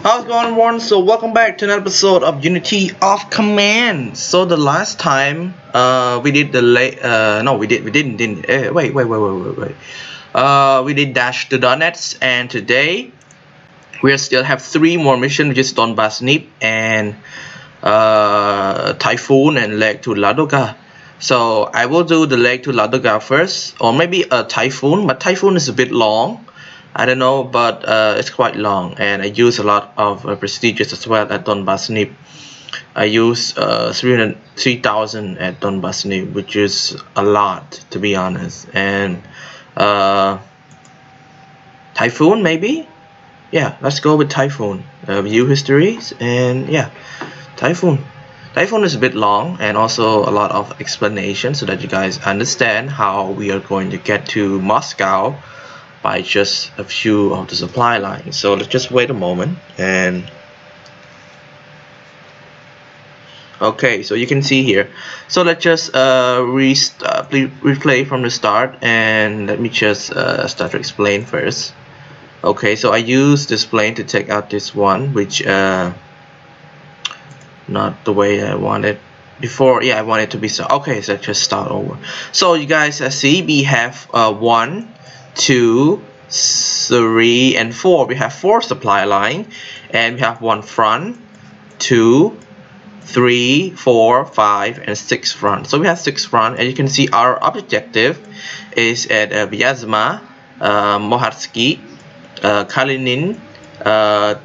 How's it going, everyone? So welcome back to another episode of Unity of Command. So the last time we did the no, we didn't wait. We did Dash to Donuts, and today we still have three more missions, which is Donbass Nip and Typhoon and Leg to Ladoga. So I will do the Leg to Ladoga first, or maybe a Typhoon, but Typhoon is a bit long. I don't know, but it's quite long, and I use a lot of prestigious as well at Donbass Nip. I use 3,000 at Donbass Nip, which is a lot, to be honest. And Typhoon, maybe? Yeah, let's go with Typhoon. View histories, and yeah, Typhoon. Typhoon is a bit long and also a lot of explanation so that you guys understand how we are going to get to Moscow by just a few of the supply lines. So let's just wait a moment. And okay, so you can see here, so let's just replay from the start, and let me just start to explain first. Okay, so I use this plane to take out this one, which not the way I wanted before. Yeah, I want it to be so. Okay, so let's just start over. So you guys see we have 1, 2, 3, and 4. We have 4 supply line, and we have 1 front, 2, 3, 4, 5, and 6 front. So we have 6 front, and you can see our objective is at Vyazma, Mohatsky, Kalinin,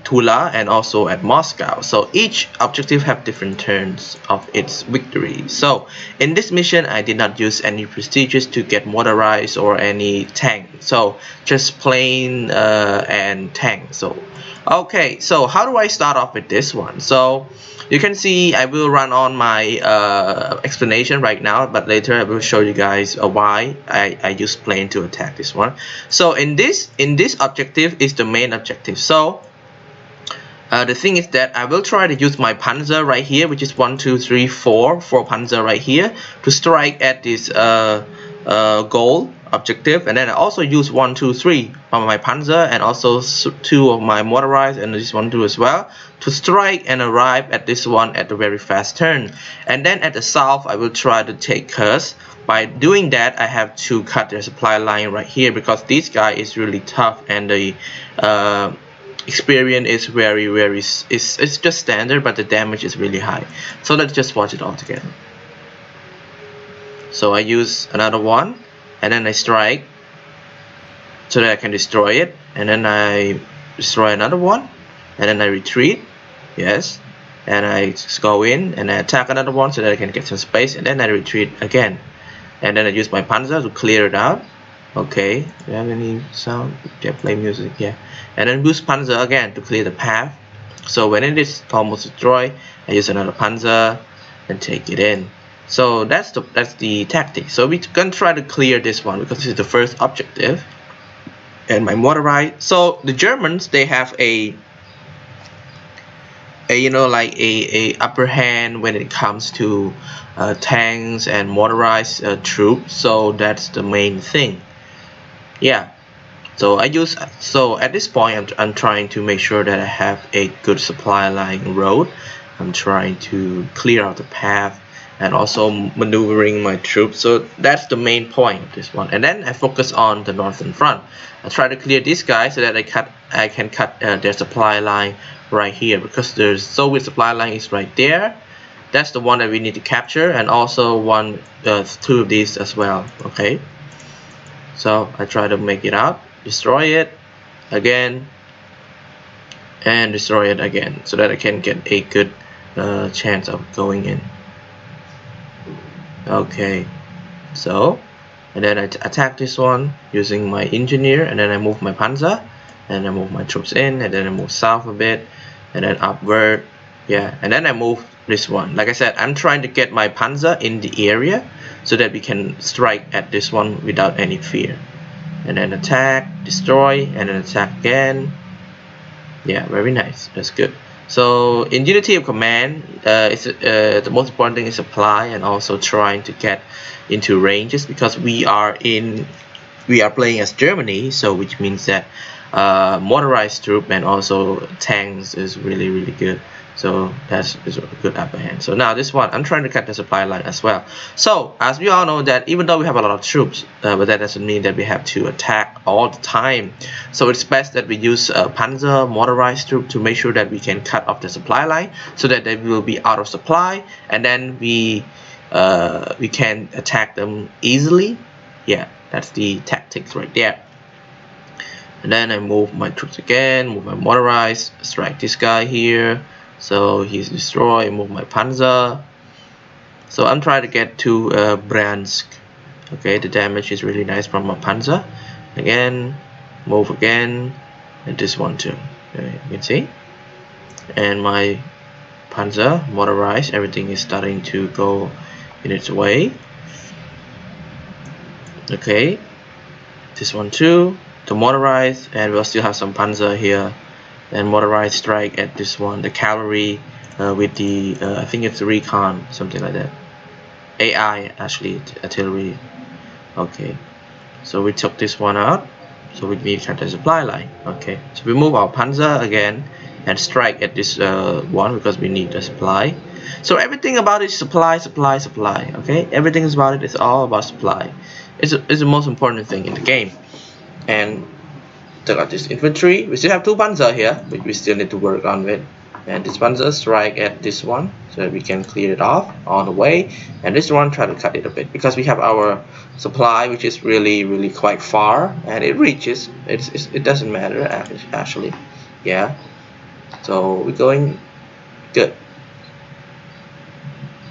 Tula, and also at Moscow. So each objective have different turns of its victory. So in this mission I did not use any prestigious to get motorized or any tank, so just plain and tank. So okay, so how do I start off with this one? So you can see I will run on my explanation right now, but later I will show you guys why I use plane to attack this one. So in this objective is the main objective. So the thing is that I will try to use my Panzer right here, which is 1, 2, 3, 4 Panzer right here, to strike at this goal objective, and then I also use 1, 2, 3 of my Panzer, and also 2 of my motorized, and this one too as well, to strike and arrive at this one at a very fast turn. And then at the south I will try to take Kursk. By doing that I have to cut their supply line right here, because this guy is really tough, and the experience is very it's just standard, but the damage is really high. So let's just watch it all together. So I use another one, and then I strike so that I can destroy it, and then I destroy another one, and then I retreat, yes, and I just go in and I attack another one so that I can get some space, and then I retreat again, and then I use my Panzer to clear it out. Okay, do you have any sound? Yeah, play music, yeah. And then use Panzer again to clear the path. So when it is almost destroyed, I use another Panzer and take it in. So that's the tactic. So we're gonna try to clear this one because this is the first objective. And my motorized. So the Germans, they have a you know, like a upper hand when it comes to tanks and motorized troops. So that's the main thing. Yeah. So at this point I'm trying to make sure that I have a good supply line road. I'm trying to clear out the path and also maneuvering my troops. So that's the main point of this one. And then I focus on the northern front. I try to clear this guy so that I can cut their supply line right here, because the Soviet supply line is right there. That's the one that we need to capture, and also 2 of these as well. Okay, so I try to make it out, destroy it again, and destroy it again, so that I can get a good chance of going in. Okay, so and then I attack this one using my engineer, and then I move my Panzer, and I move my troops in, and then I move south a bit, and then upward, yeah, and then I move this one. Like I said, I'm trying to get my Panzer in the area so that we can strike at this one without any fear. And then attack, destroy, and then attack again. Yeah, very nice, that's good. So in Unity of Command, the most important thing is supply, and also trying to get into ranges, because we are playing as Germany, so which means that motorized troop and also tanks is really good. So that's is a good upper hand. So now this one, I'm trying to cut the supply line as well. So as we all know that even though we have a lot of troops, but that doesn't mean that we have to attack all the time. So it's best that we use panzer motorized troop to make sure that we can cut off the supply line so that they will be out of supply, and then we can attack them easily. Yeah, that's the tactics right there. And then I move my troops again, move my motorized, strike this guy here. So he's destroyed, move my panzer. So I'm trying to get to Bryansk. Okay, the damage is really nice from my panzer. Again, move again, and this one too. Okay, you can see. And my panzer, motorized, everything is starting to go in its way. Okay, this one too. To motorized, and we'll still have some panzer here. And motorized strike at this one, the cavalry with the I think it's recon, something like that. AI actually, artillery. Okay, so we took this one out, so we need to cut the supply line. Okay, so we move our panzer again and strike at this one because we need the supply. So everything about it is supply. Okay, everything about it is all about supply. It's the most important thing in the game. And took out this infantry. We still have 2 panzer here, but we still need to work on it. And this panzer strike at this one so that we can clear it off on the way. And this one try to cut it a bit because we have our supply, which is really quite far, and it reaches. It doesn't matter actually. Yeah. So we're going good.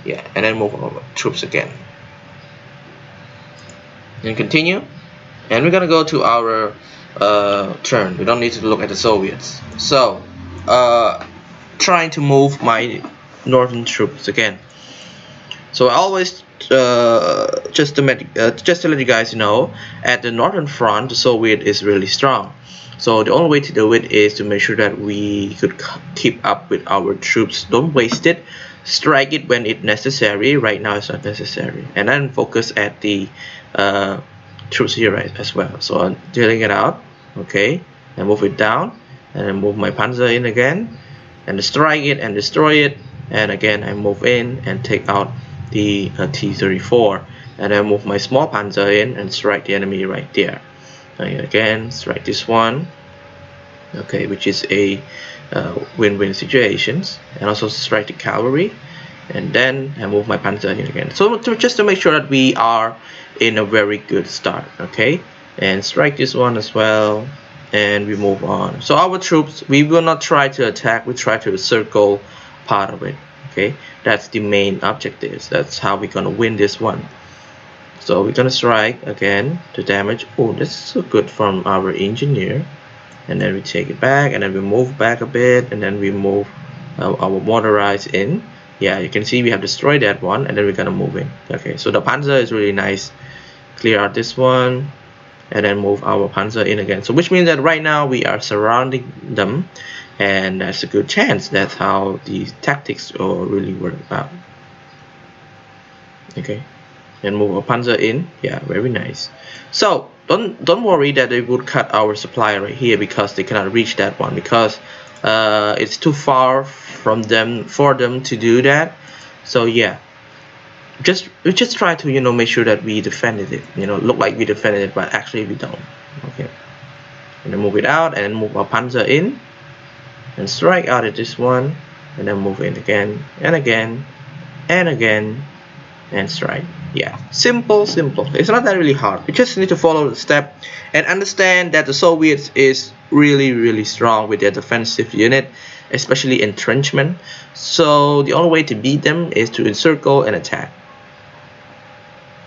Yeah, and then move our troops again. And continue. And we're gonna go to our turn. We don't need to look at the Soviets. So trying to move my northern troops again. So I always just to let you guys know, at the northern front the Soviet is really strong. So the only way to do it is to make sure that we could keep up with our troops. Don't waste it. Strike it when it's necessary. Right now it's not necessary. And then focus at the troops here as well. So I'm dealing it out. Okay, and move it down, and then move my panzer in again, and strike it and destroy it. And again I move in and take out the T-34, and then move my small panzer in and strike the enemy right there. And again strike this one. Okay, which is a win-win situations, and also strike the cavalry, and then I move my panzer in again. So just to make sure that we are in a very good start. Okay, and strike this one as well, and we move on. So our troops, we will not try to attack, we try to circle part of it. Okay, that's the main objective. That's how we're gonna win this one. So we're gonna strike again to damage. Oh, this is so good from our engineer. And then we take it back, and then we move back a bit, and then we move our motorized in. Yeah, you can see we have destroyed that one, and then we're gonna move in. Okay, so the panzer is really nice. Clear out this one, and then move our panzer in again. So which means that right now we are surrounding them, and that's a good chance. That's how the tactics really work out. Okay, and move our panzer in. Yeah, very nice. So don't worry that they would cut our supply right here because they cannot reach that one, because it's too far from them for them to do that. So yeah, we just try to make sure that we defended it, look like we defended it, but actually we don't. Okay, and then move it out, and then move our panzer in and strike out at this one, and then move in again and again and again and strike. Yeah, simple. It's not that really hard. We just need to follow the step and understand that the Soviets is really strong with their defensive unit, especially entrenchment. So the only way to beat them is to encircle and attack.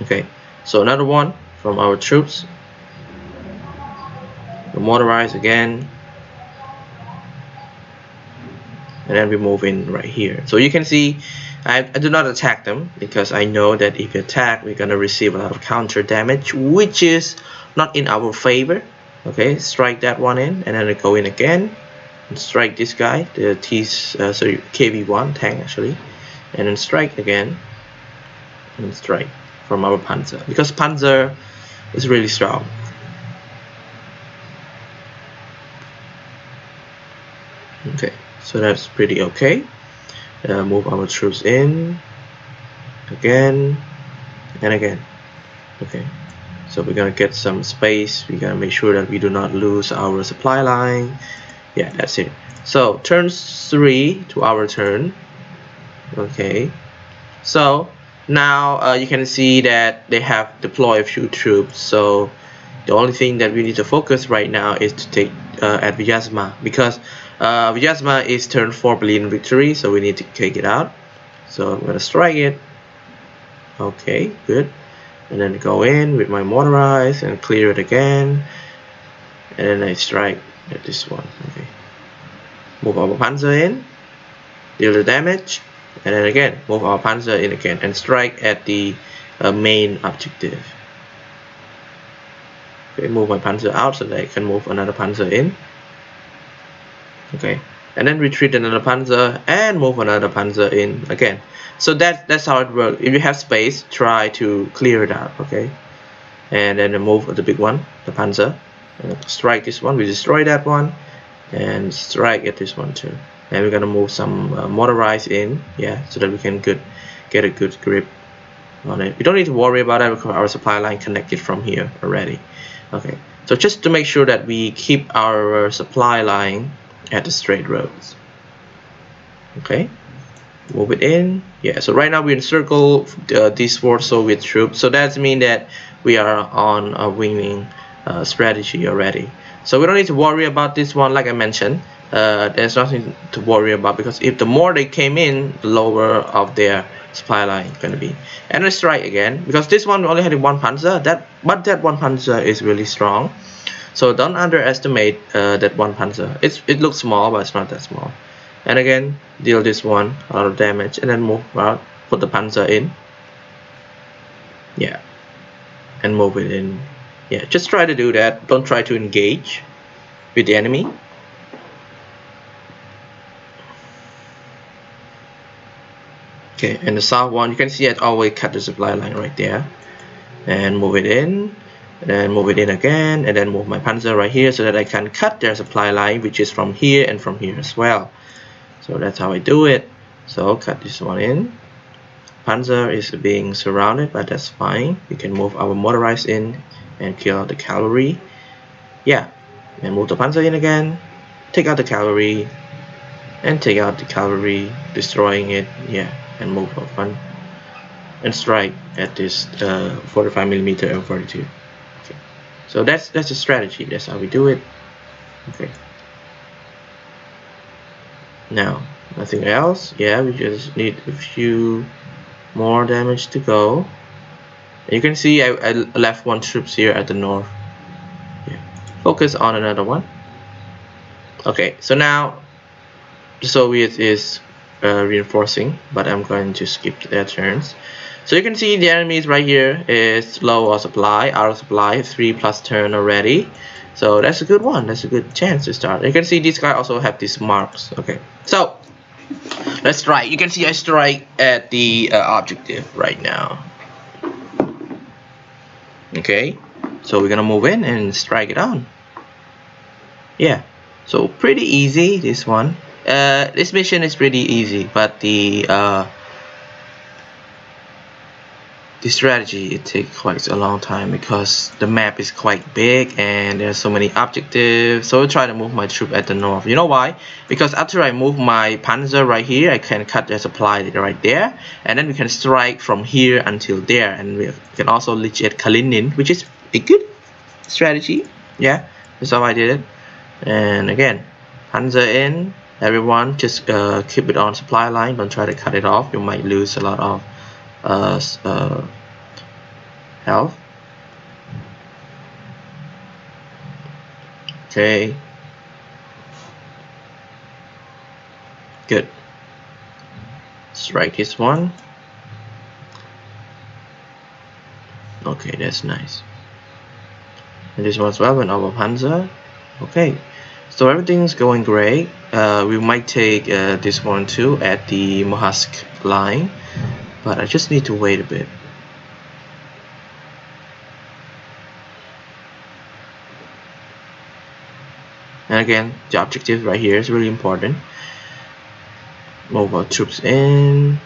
Okay, so another one from our troops. We motorize again, and then we move in right here. So you can see I do not attack them because I know that if we attack, we're gonna receive a lot of counter damage, which is not in our favor. Okay, strike that one in, and then I go in again and strike this guy, the KV-1 tank actually, and then strike again and strike from our panzer, because panzer is really strong. So that's pretty okay. Move our troops in again and again. Okay, so we're gonna get some space. We gotta make sure that we do not lose our supply line. Yeah, that's it. So turn 3 to our turn. Okay, so now you can see that they have deployed a few troops. So the only thing that we need to focus right now is to take at Vyazma, because Vyazma is turn 4 Brilliant Victory, so we need to take it out. So I'm gonna strike it. Okay, good. And then go in with my motorized and clear it again, and then I strike at this one. Okay, move our Panzer in, deal the damage, and then again move our Panzer in again and strike at the main objective. Okay, move my Panzer out so that I can move another Panzer in. Okay, and then retreat another Panzer and move another Panzer in again. So that's how it works. If you have space, try to clear it out. Okay, and then move the big one, the Panzer, and strike this one. We destroy that one, and strike at this one too. And we're gonna move some motorized in, yeah, so that we can get a good grip on it. We don't need to worry about that because our supply line connected from here already. Okay, so just to make sure that we keep our supply line at the straight roads. Okay, move it in. Yeah, so right now we encircle these 4 Soviet troops, so that means that we are on a winning strategy already. So we don't need to worry about this one. Like I mentioned, there's nothing to worry about, because if the more they came in, the lower of their supply line going to be. And let's try again, because this one only had 1 Panzer, but that 1 Panzer is really strong. So don't underestimate that 1 Panzer. It looks small, but it's not that small. And again, deal this one a lot of damage, and then move out, put the Panzer in. Yeah, and move it in. Yeah, just try to do that. Don't try to engage with the enemy. Okay, and the south one, you can see it always cut the supply line right there, and move it in, and then move it in again, and then move my Panzer right here so that I can cut their supply line, which is from here and from here as well. So that's how I do it. So cut this one in. Panzer is being surrounded, but that's fine. We can move our motorized in and kill the cavalry. Yeah, and move the Panzer in again, take out the cavalry, and take out the cavalry, destroying it. Yeah, and move up one and strike at this 45mm and 42. Okay, so that's the strategy. That's how we do it. Okay. Now, nothing else. Yeah, we just need a few more damage to go. You can see I left 1 troops here at the north. Yeah. Focus on another one. Okay, so now the Soviet is reinforcing, but I'm going to skip their turns. So you can see the enemies right here is low on supply, out of supply, 3+ turn already. So that's a good one. That's a good chance to start. You can see these guys also have these marks. Okay, so let's strike. You can see I strike at the objective right now. Okay, so we're gonna move in and strike it on. Yeah, so pretty easy, this one. This mission is pretty easy, but the strategy, it takes quite a long time because the map is quite big and there's so many objectives. So I'll try to move my troop at the north. You know why? Because after I move my Panzer right here, I can cut their supply right there, and then we can strike from here until there, and we can also reach at Kalinin, which is a good strategy. Yeah, that's how I did it. And again, Panzer in. Everyone just keep it on supply line. Don't try to cut it off. You might lose a lot of health. Okay, good. Strike this one. Okay, that's nice. And this one as well, an over Panzer. Okay, so everything's going great. We might take this one too at the Mohask line, but I just need to wait a bit. And again, the objective right here is really important. Move our troops in.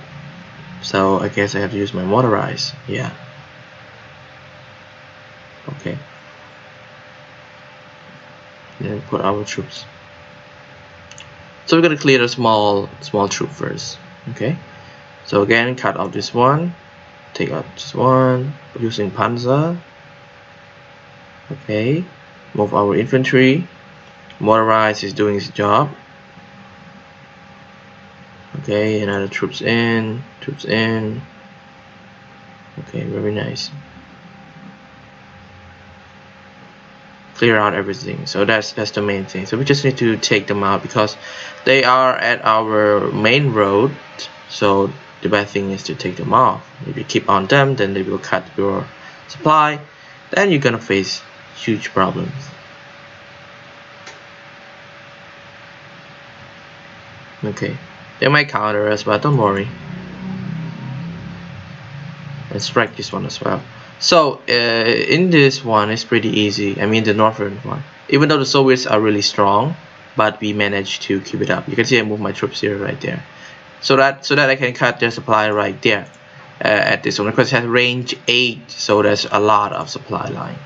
So I guess I have to use my motorized. Yeah. Okay. Then put our troops. So we're gonna clear the small troop first. Okay. So again, cut out this one. Take out this one using Panzer. Okay. Move our infantry. Motorized is doing its job. Okay, another troops in. Okay, very nice. Clear out everything. So that's the main thing. So we just need to take them out because they are at our main road. So the bad thing is to take them off. If you keep on them, then they will cut your supply. Then you're gonna face huge problems. Okay, they might counter us, but don't worry. Let's strike this one as well. So in this one, it's pretty easy. I mean the northern one. Even though the Soviets are really strong, but we managed to keep it up. You can see I move my troops here, right there, so that I can cut their supply right there at this one because it has range 8, so there's a lot of supply line.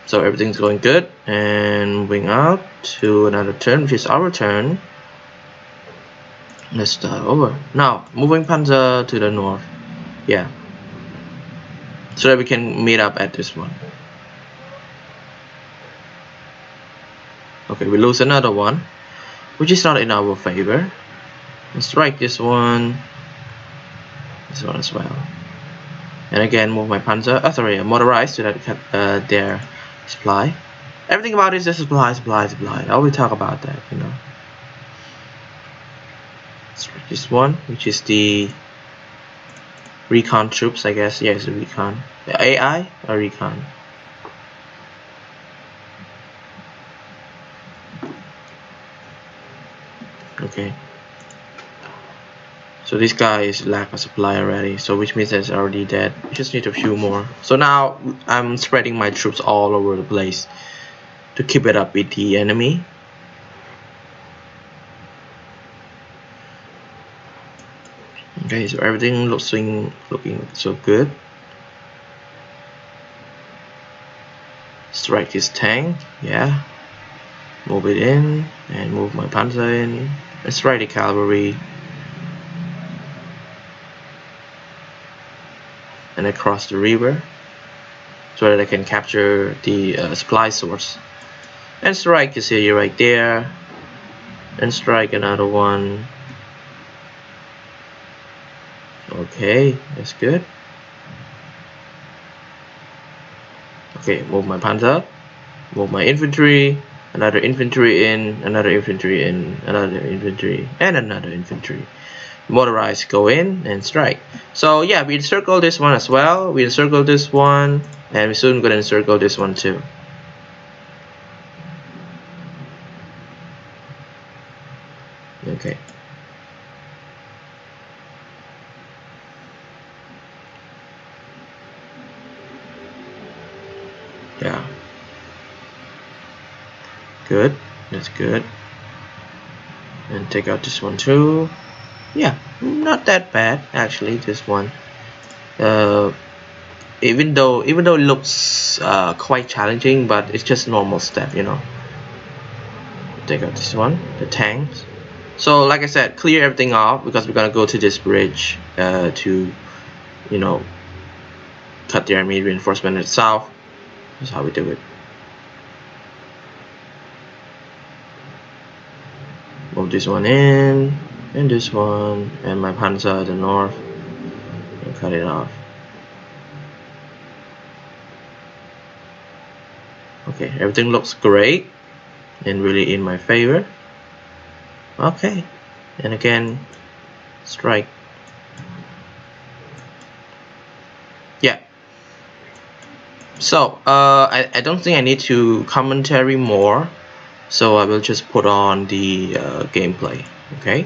So everything's going good, and moving out to another turn, which is our turn. Let's start over. Now, moving Panzer to the north. Yeah. So that we can meet up at this one. Okay, we lose another one, which is not in our favor. Let's strike this one as well. And again, move my Panzer. Sorry, motorized so that we cut their supply. Everything about it is just supply. I always talk about that, you know. Strike this one, which is the recon troops, I guess. Yeah, it's the recon. The AI or recon? Okay. So this guy is lack of supply already, so which means it's already dead. We just need a few more. So now I'm spreading my troops all over the place to keep it up with the enemy. Okay, so everything looking so good. Strike his tank, yeah. Move it in and move my Panzer in. Let's strike the cavalry. And across the river so that I can capture the supply source. And strike is here right there. And strike another one. Okay, that's good. Okay, move my Panzer, move my infantry, another infantry in, another infantry in, another infantry, and another infantry. Motorized go in and strike. So yeah, we encircle this one as well. We encircle this one, and we're soon gonna encircle this one too. Okay. Yeah. Good. That's good. And take out this one too. Yeah, not that bad actually. This one. Even though it looks quite challenging, but it's just normal step, you know. Take out this one, the tanks. So like I said, clear everything off because we're gonna go to this bridge to, you know, cut the enemy reinforcement in the south. That's how we do it. Move this one in, and this one, and my Panzer to the north, and cut it off. Okay, everything looks great and really in my favor. Okay, and again, strike. Yeah. So I don't think I need to commentary more, so I will just put on the gameplay. Okay.